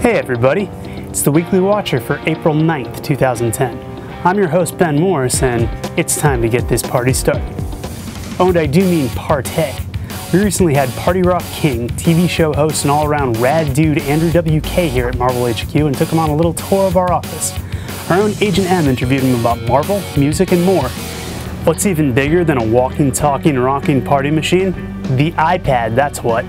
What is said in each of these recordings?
Hey everybody, it's the Weekly Watcher for April 9th, 2010. I'm your host Ben Morse, and it's time to get this party started. Oh, and I do mean partay. We recently had Party Rock King, TV show host and all-around rad dude Andrew W.K here at Marvel HQ and took him on a little tour of our office. Our own Agent M interviewed him about Marvel, music, and more. What's even bigger than a walking, talking, rocking party machine? The iPad, that's what.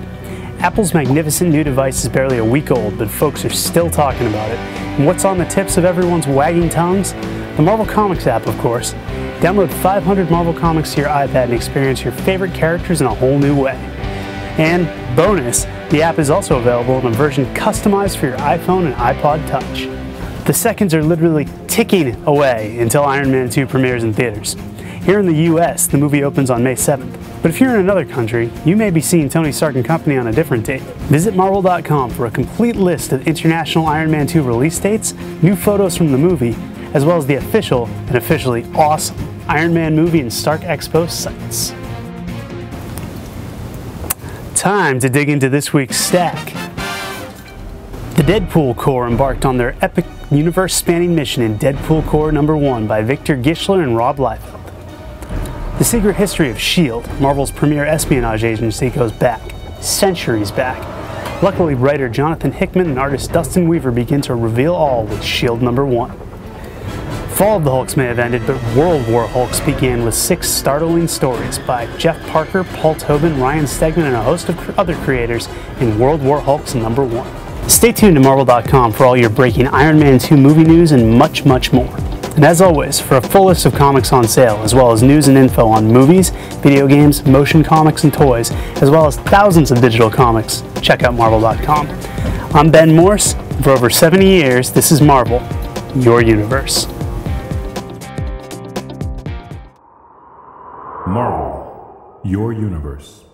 Apple's magnificent new device is barely a week old, but folks are still talking about it. And what's on the tips of everyone's wagging tongues? The Marvel Comics app, of course. Download 500 Marvel Comics to your iPad and experience your favorite characters in a whole new way. And bonus, the app is also available in a version customized for your iPhone and iPod Touch. The seconds are literally ticking away until Iron Man 2 premieres in theaters. Here in the US, the movie opens on May 7th. But if you're in another country, you may be seeing Tony Stark and company on a different date. Visit Marvel.com for a complete list of international Iron Man 2 release dates, new photos from the movie, as well as the official and officially awesome Iron Man movie and Stark Expo sites. Time to dig into this week's stack. The Deadpool Corps embarked on their epic universe-spanning mission in Deadpool Corps #1 by Victor Gischler and Rob Liefeld. The secret history of S.H.I.E.L.D., Marvel's premier espionage agency, goes back, centuries back. Luckily, writer Jonathan Hickman and artist Dustin Weaver begin to reveal all with S.H.I.E.L.D. #1. Fall of the Hulks may have ended, but World War Hulks began with 6 startling stories by Jeff Parker, Paul Tobin, Ryan Stegman, and a host of other creators in World War Hulks #1. Stay tuned to Marvel.com for all your breaking Iron Man 2 movie news and much, much more. And as always, for a full list of comics on sale, as well as news and info on movies, video games, motion comics, and toys, as well as thousands of digital comics, check out Marvel.com. I'm Ben Morse, and for over 70 years, this is Marvel, your universe. Marvel, your universe.